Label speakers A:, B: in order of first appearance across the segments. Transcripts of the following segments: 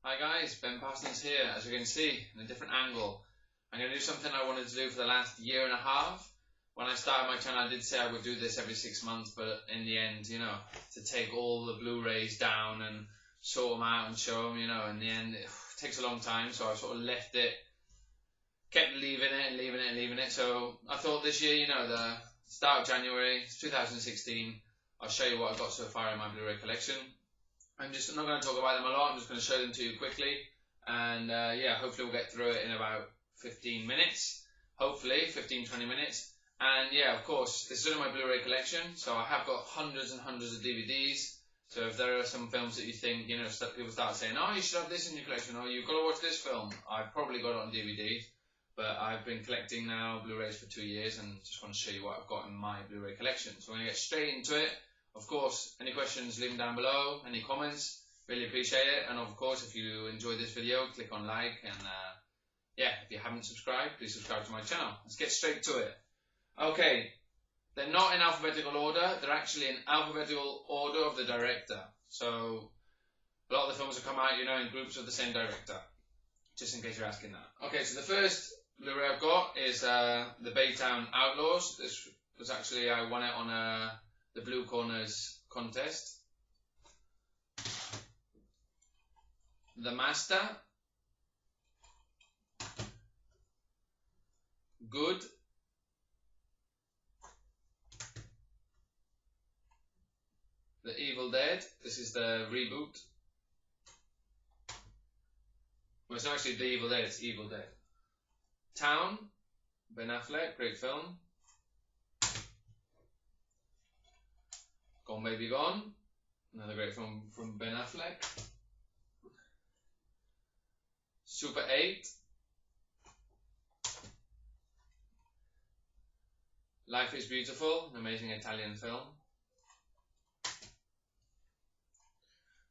A: Hi guys, Ben Parsons here. As you can see, in a different angle. I'm going to do something I wanted to do for the last year and a half. When I started my channel, I did say I would do this every 6 months, but in the end, to take all the Blu-rays down and sort them out and show them, in the end, it takes a long time, so I sort of left it, kept leaving it. So I thought this year, the start of January 2016, I'll show you what I've got so far in my Blu-ray collection. I'm just not going to talk about them a lot, I'm just going to show them to you quickly, and hopefully we'll get through it in about 15 minutes, hopefully 15-20 minutes. And yeah, of course, this is only my Blu-ray collection, so I have got hundreds and hundreds of DVDs. So if there are some films that you think, people start saying, oh, you should have this in your collection, or you've got to watch this film, I've probably got it on DVD, but I've been collecting now Blu-rays for 2 years, and just want to show you what I've got in my Blu-ray collection. So we're going to get straight into it. Of course, any questions, leave them down below, any comments, really appreciate it. And of course, if you enjoyed this video, click on like, and if you haven't subscribed, please subscribe to my channel. Let's get straight to it. Okay, they're not in alphabetical order, they're actually in alphabetical order of the director. So a lot of the films have come out, in groups of the same director, just in case you're asking that. Okay, so the first Blu-ray I've got is the Baytown Outlaws. This was actually, I won it on the Blue Corners contest. The Master. Good. The Evil Dead. This is the reboot. Well, it's not actually The Evil Dead, it's Evil Dead. Town. Ben Affleck, great film. Gone Baby Gone, another great film from Ben Affleck. Super 8. Life is Beautiful, an amazing Italian film.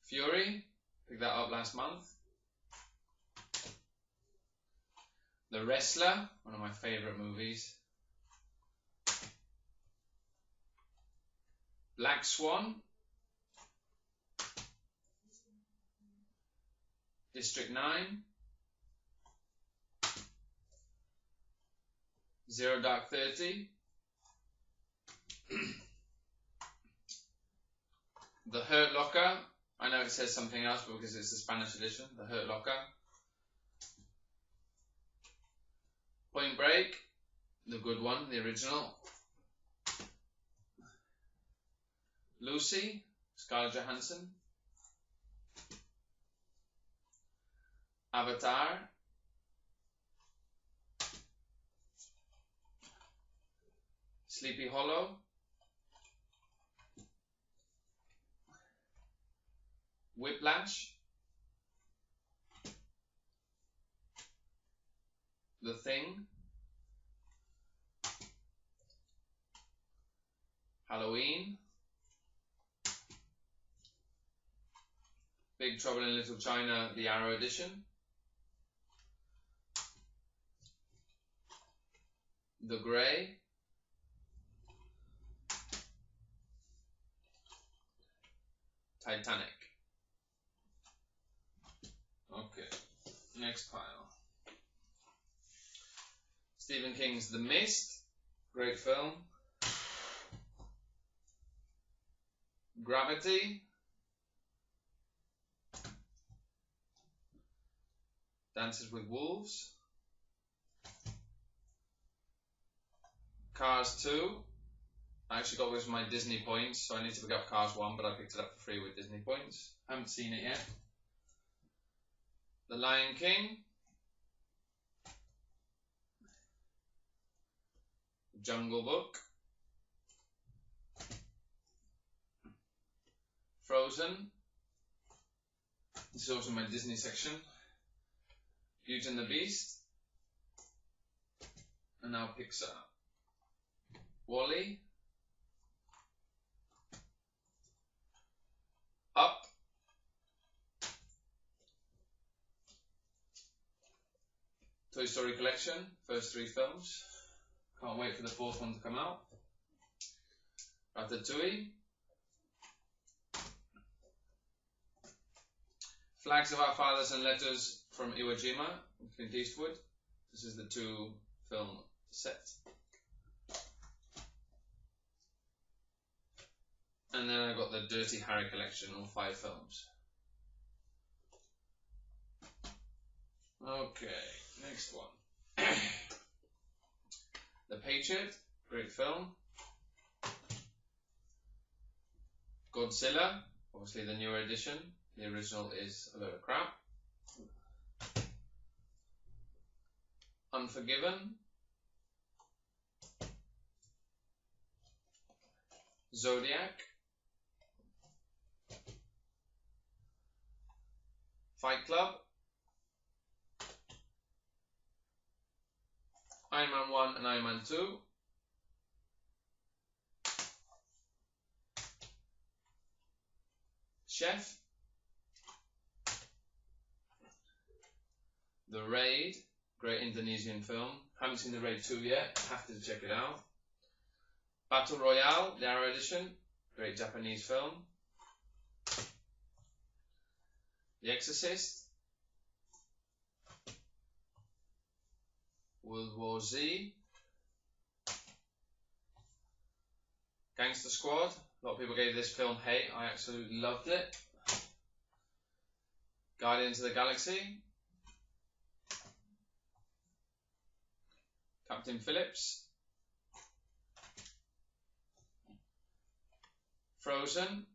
A: Fury, picked that up last month. The Wrestler, one of my favourite movies. Black Swan. District 9. Zero Dark 30. The Hurt Locker. I know it says something else because it's the Spanish edition. The Hurt Locker. Point Break. The good one, the original. Lucy, Scarlett Johansson. Avatar. Sleepy Hollow. Whiplash. The Thing. Halloween. Big Trouble in Little China, the Arrow edition. The Grey. Titanic. Okay, next pile. Stephen King's The Mist, great film. Gravity. Dances with Wolves. Cars 2. I actually got with my Disney points, so I need to pick up Cars 1, but I picked it up for free with Disney points. I haven't seen it yet. The Lion King. Jungle Book. Frozen. This is also my Disney section. Beauty and the Beast. And now Pixar. Wall-E. Up. Toy Story Collection, first 3 films. Can't wait for the 4th one to come out. Ratatouille. Flags of Our Fathers and Letters from Iwo Jima, Clint Eastwood. This is the 2 film set. And then I've got the Dirty Harry collection, all 5 films. Okay, next one. The Patriot, great film. Godzilla, obviously the newer edition. The original is a load of crap. Unforgiven. Zodiac. Fight Club. Iron Man 1 and Iron Man 2. Chef. The Raid, great Indonesian film. Haven't seen The Raid 2 yet, have to check it out. Battle Royale, the Arrow edition, great Japanese film. The Exorcist. World War Z. Gangster Squad. A lot of people gave this film hate. I absolutely loved it. Guardians of the Galaxy. Captain Phillips. Frozen.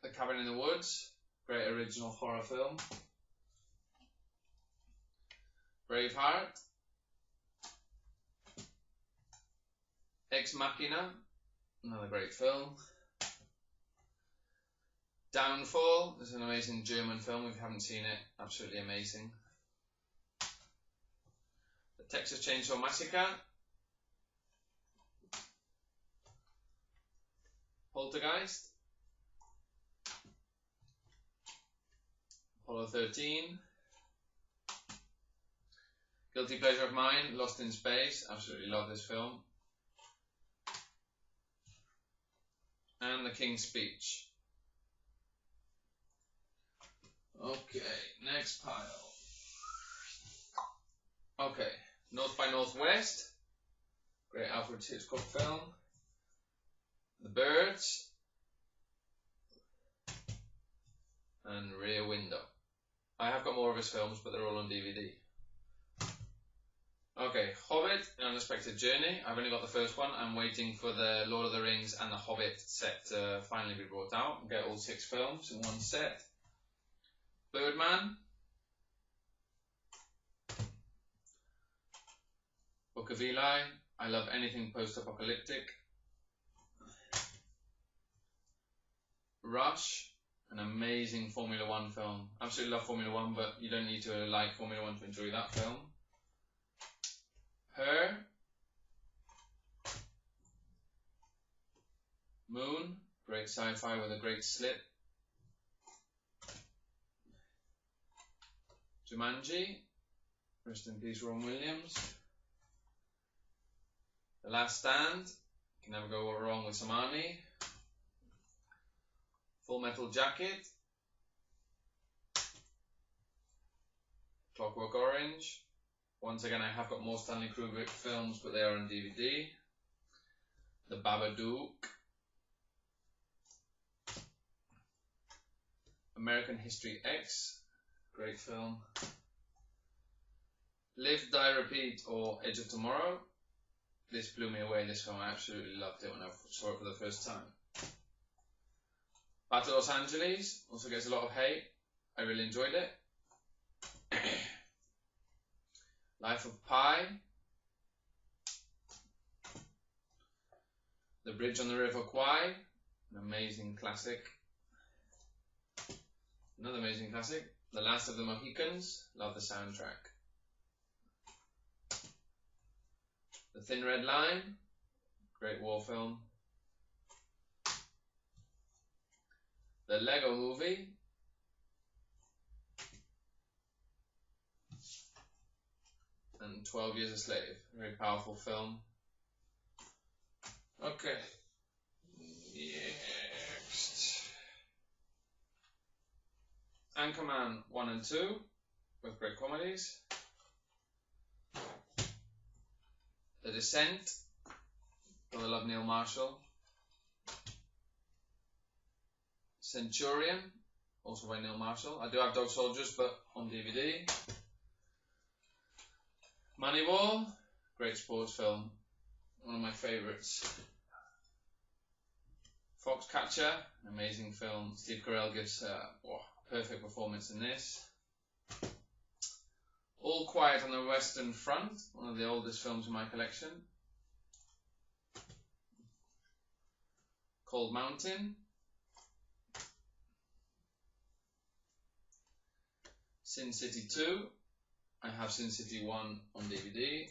A: The Cabin in the Woods. Great original horror film. Braveheart. Ex Machina, another great film. Downfall, this is an amazing German film. If you haven't seen it, absolutely amazing. The Texas Chainsaw Massacre. Poltergeist. Apollo 13. Guilty Pleasure of Mine, Lost in Space. Absolutely love this film. And The King's Speech. Okay, next pile. Okay, North by Northwest. Great Alfred Hitchcock film. The Birds. And Rear Window. I have got more of his films, but they're all on DVD. Okay, Hobbit, An Unexpected Journey. I've only got the first one. I'm waiting for the Lord of the Rings and the Hobbit set to finally be brought out and get all 6 films in one set. Birdman. Book of Eli. I love anything post-apocalyptic. Rush, an amazing Formula 1 film. Absolutely love Formula 1, but you don't need to like Formula 1 to enjoy that film. Her. Moon, great sci-fi with a great slip. Jumanji, rest in peace Ron Williams. The Last Stand, can never go wrong with some Arnie. Full Metal Jacket. Clockwork Orange. Once again, I have got more Stanley Kubrick films, but they are on DVD. The Babadook. American History X. Great film. Live, Die, Repeat or Edge of Tomorrow. This blew me away, this film. I absolutely loved it when I saw it for the first time. Battle Los Angeles. Also gets a lot of hate. I really enjoyed it. Life of Pi. The Bridge on the River Kwai, an amazing classic. Another amazing classic. The Last of the Mohicans, love the soundtrack. The Thin Red Line, great war film. The Lego Movie. And 12 Years a Slave, very powerful film. Okay, next. Anchorman 1 and 2 with great comedies. The Descent, I love Neil Marshall. Centurion, also by Neil Marshall. I do have Dog Soldiers, but on DVD. Moneyball, great sports film, one of my favourites. Foxcatcher, amazing film. Steve Carell gives a perfect performance in this. All Quiet on the Western Front, one of the oldest films in my collection. Cold Mountain. Sin City 2. I have Sin City 1 on DVD.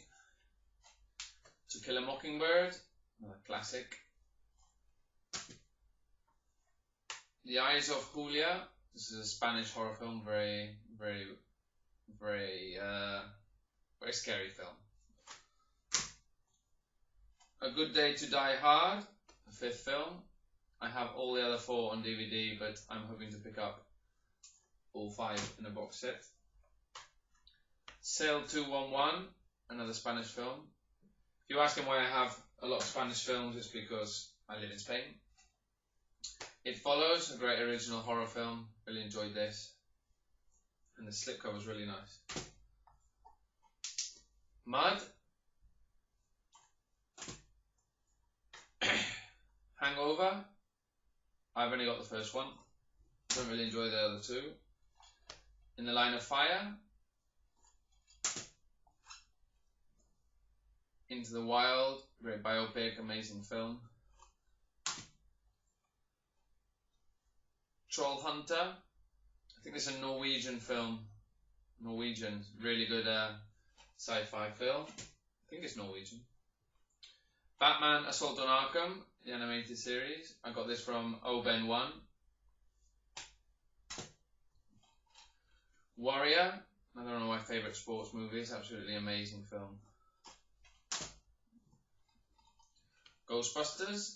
A: To Kill a Mockingbird, another classic. The Eyes of Julia. This is a Spanish horror film, very scary film. A Good Day to Die Hard, the 5th film. I have all the other 4 on DVD, but I'm hoping to pick up all 5 in a box set. Sail 211, another Spanish film. If you're asking why I have a lot of Spanish films, it's because I live in Spain. It Follows, a great original horror film. Really enjoyed this. And the slipcover was really nice. Mud. Hangover. I've only got the first one. Don't really enjoy the other 2. In the Line of Fire. Into the Wild, great biopic, amazing film. Troll Hunter, I think it's a Norwegian film. Norwegian, really good sci-fi film. I think it's Norwegian. Batman Assault on Arkham, the animated series. I got this from Oben 1. Warrior, another one of my favourite sports movies, absolutely amazing film. Ghostbusters.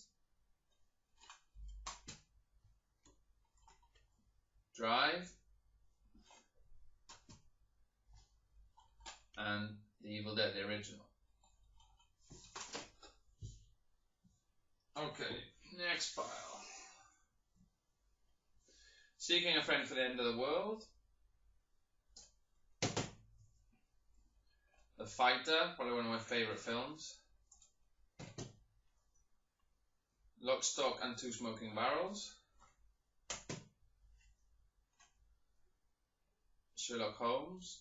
A: Drive. And The Evil Dead, the original. Okay, next pile. Seeking a Friend for the End of the World. The Fighter, probably one of my favourite films. Lock, Stock and Two Smoking Barrels. Sherlock Holmes.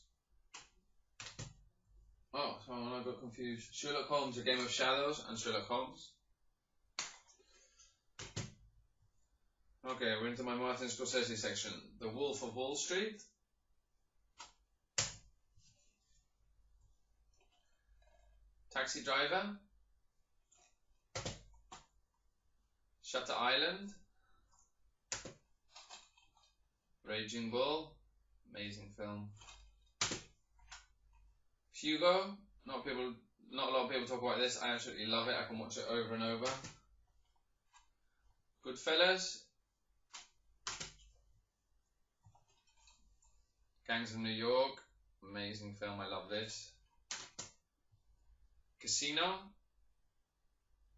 A: Oh, someone I got confused. Sherlock Holmes, A Game of Shadows and Sherlock Holmes. Okay, we're into my Martin Scorsese section. The Wolf of Wall Street. Taxi Driver. Shutter Island. Raging Bull. Amazing film. Hugo. Not a lot of people talk about this. I absolutely love it. I can watch it over and over. Goodfellas. Gangs of New York. Amazing film. I love this. Casino.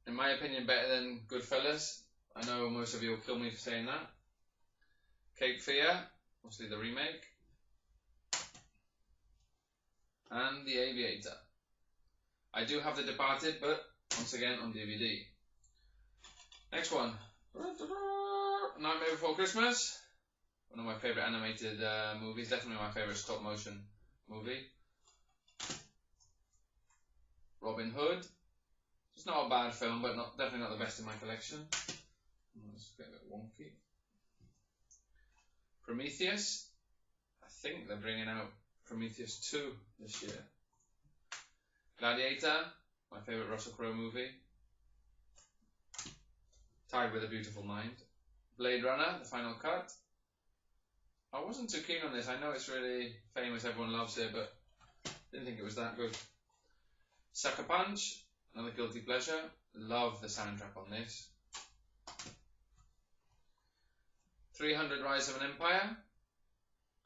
A: In my opinion, better than Goodfellas. I know most of you will kill me for saying that. Cape Fear. Obviously the remake. And The Aviator. I do have The Departed, but once again on DVD. Next one. Nightmare Before Christmas. One of my favourite animated movies. Definitely my favourite stop motion movie. Robin Hood. It's not a bad film, but definitely not the best in my collection. Let's get a bit wonky. Prometheus. I think they're bringing out Prometheus 2 this year. Gladiator, my favourite Russell Crowe movie. Tied with A Beautiful Mind. Blade Runner, the final cut. I wasn't too keen on this. I know it's really famous, everyone loves it, but didn't think it was that good. Sucker Punch, another guilty pleasure. Love the soundtrack on this. 300 Rise of an Empire.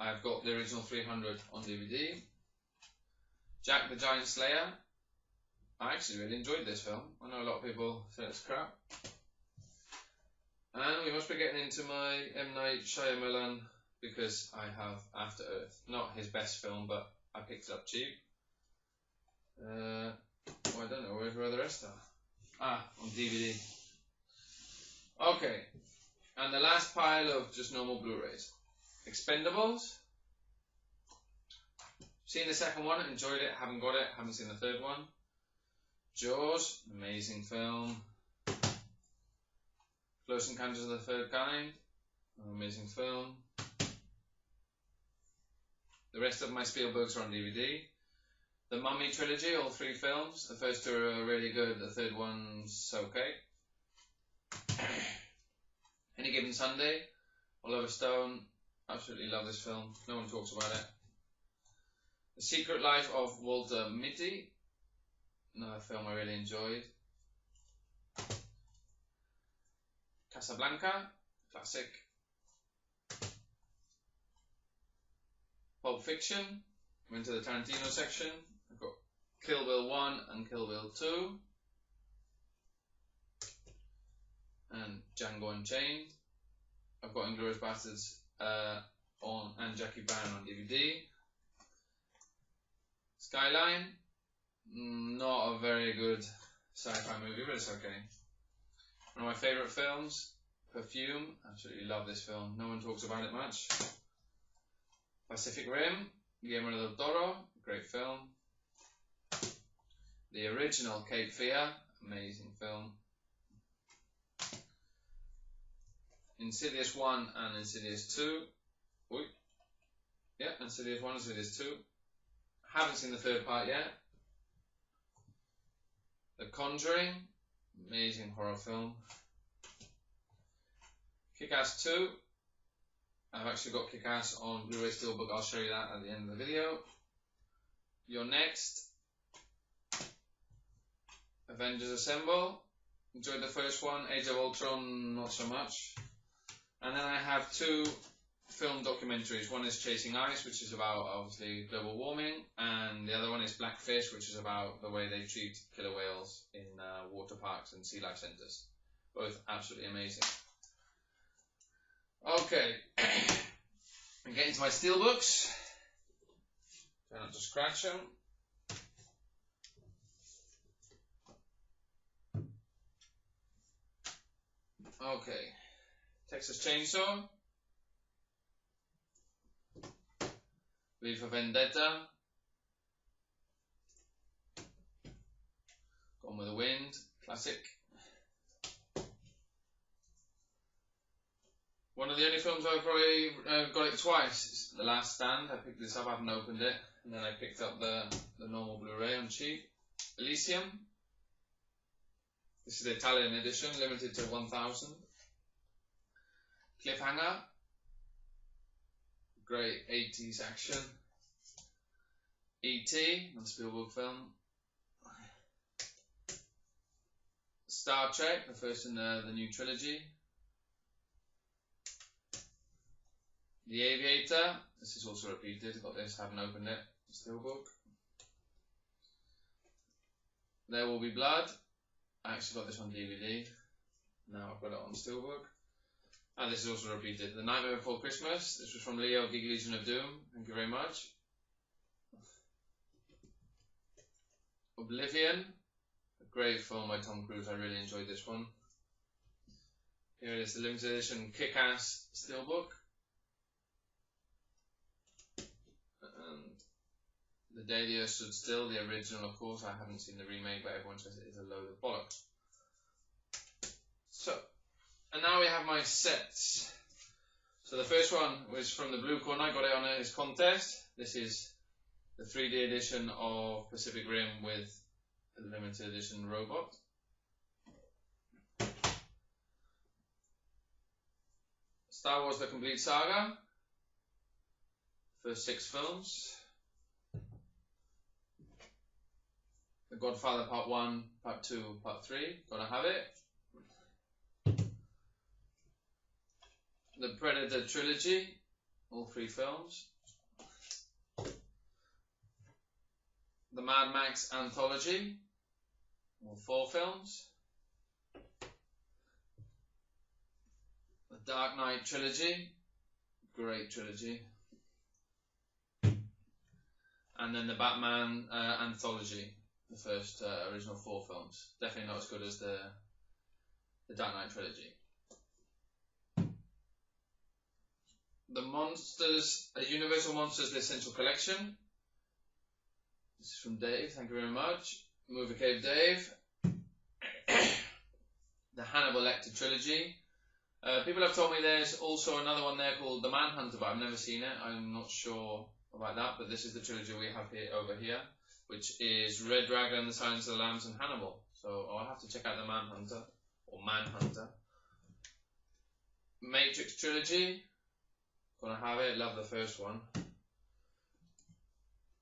A: I've got the original 300 on DVD. Jack the Giant Slayer. I actually really enjoyed this film. I know a lot of people say it's crap. And we must be getting into my M. Night Shyamalan, because I have After Earth. Not his best film, but I picked it up cheap. Well, I don't know where the rest are. On DVD. Okay, and the last pile of just normal Blu-rays. Expendables. Seen the second one, enjoyed it, haven't got it, haven't seen the third one. Jaws, amazing film. Close Encounters of the Third Kind, amazing film. The rest of my Steelbooks are on DVD. The Mummy trilogy, all 3 films. The first 2 are really good, the third one's okay. Any Given Sunday, Oliver Stone, absolutely love this film, no one talks about it. The Secret Life of Walter Mitty, another film I really enjoyed. Casablanca, classic. Pulp Fiction, went to the Tarantino section. I've got Kill Bill 1 and Kill Bill 2. And Django Unchained. I've got Inglourious Basterds and Jackie Brown on DVD. Skyline, not a very good sci-fi movie, but it's okay. One of my favourite films, Perfume, absolutely love this film, no one talks about it much. Pacific Rim, Guillermo del Toro, great film. The original Cape Fear, amazing film. Insidious 1 and Insidious 2. Insidious 1 and Insidious 2. Haven't seen the third part yet. The Conjuring, amazing horror film. Kick-Ass 2. I've actually got Kick-Ass on Blu-ray Steelbook. I'll show you that at the end of the video. You're Next. Avengers Assemble. Enjoyed the first one. Age of Ultron, not so much. And then I have 2 film documentaries. One is Chasing Ice, which is about obviously global warming, and the other one is Blackfish, which is about the way they treat killer whales in water parks and sea life centres. Both absolutely amazing. Okay, I'm getting to my Steelbooks. Try not to scratch them. Okay, Texas Chainsaw. V for Vendetta. Gone with the Wind, classic. One of the only films I've probably got it twice. It's The Last Stand. I picked this up, I haven't opened it, and then I picked up the normal Blu-ray on cheap. Elysium. This is the Italian edition, limited to 1,000. Cliffhanger. Great 80s action. E.T., a Spielberg film. Star Trek, the first in the new trilogy. The Aviator, this is also repeated, got this, haven't opened it, Steelbook. There Will Be Blood, I actually got this on DVD, now I've got it on Steelbook. And this is also repeated. The Nightmare Before Christmas, this was from Leo, Gig Legion of Doom, thank you very much. Oblivion, a great film by Tom Cruise, I really enjoyed this one. Here it is, the limited edition Kick-Ass Steelbook. The Day the Earth Stood Still, the original of course, I haven't seen the remake, but everyone says it is a load of bollocks. So, and now we have my sets. So the first one was from the Blue Corner, I got it on his contest. This is the 3D edition of Pacific Rim with the limited edition robot. Star Wars The Complete Saga. First 6 films. The Godfather Part 1, Part 2, Part 3, gotta have it. The Predator Trilogy, all 3 films. The Mad Max Anthology, all 4 films. The Dark Knight Trilogy, great trilogy. And then the Batman Anthology, the first original 4 films. Definitely not as good as the Dark Knight Trilogy. The Monsters, Universal Monsters, The Essential Collection. This is from Dave, thank you very much. Movie Cave Dave. The Hannibal Lecter Trilogy. People have told me there's also another one there called The Manhunter, but I've never seen it. I'm not sure about that, but this is the trilogy we have here over here, which is Red Dragon, The Silence of the Lambs, and Hannibal. So I'll have to check out The Manhunter, or Manhunter. Matrix Trilogy. Gonna have it, love the first one.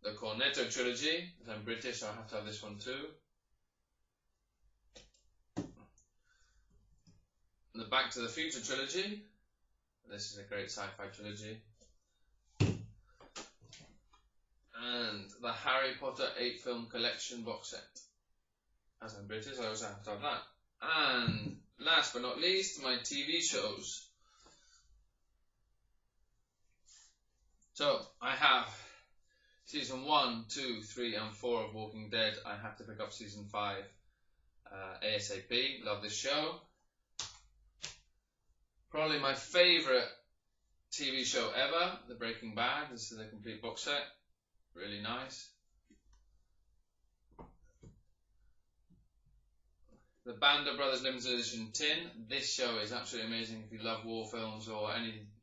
A: The Cornetto Trilogy, because I'm British, so I have to have this one too. The Back to the Future Trilogy. This is a great sci-fi trilogy. And the Harry Potter 8-film collection box set. As I'm British, I also have to have that. And last but not least, my TV shows. So I have season 1, 2, 3, and 4 of Walking Dead. I have to pick up season 5 ASAP. Love this show. Probably my favourite TV show ever, The Breaking Bad. This is a complete box set. Really nice. The Band of Brothers Limited Edition tin. This show is absolutely amazing. If you love war films or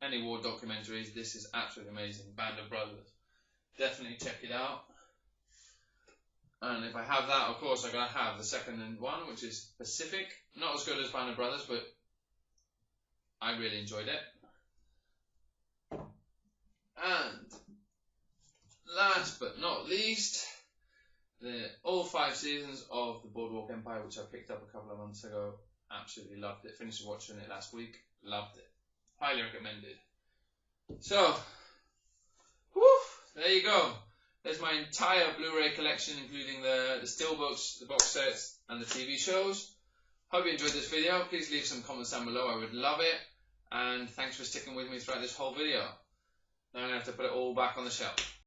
A: any war documentaries, this is absolutely amazing. Band of Brothers. Definitely check it out. And if I have that, of course, I'm going to have the second one, which is Pacific. Not as good as Band of Brothers, but I really enjoyed it. And last but not least, all 5 seasons of The Boardwalk Empire, which I picked up a couple of months ago. Absolutely loved it. Finished watching it last week. Loved it. Highly recommended. So, there you go. There's my entire Blu-ray collection, including the Steelbooks, the box sets, and the TV shows. Hope you enjoyed this video. Please leave some comments down below. I would love it. And thanks for sticking with me throughout this whole video. Now I'm going to have to put it all back on the shelf.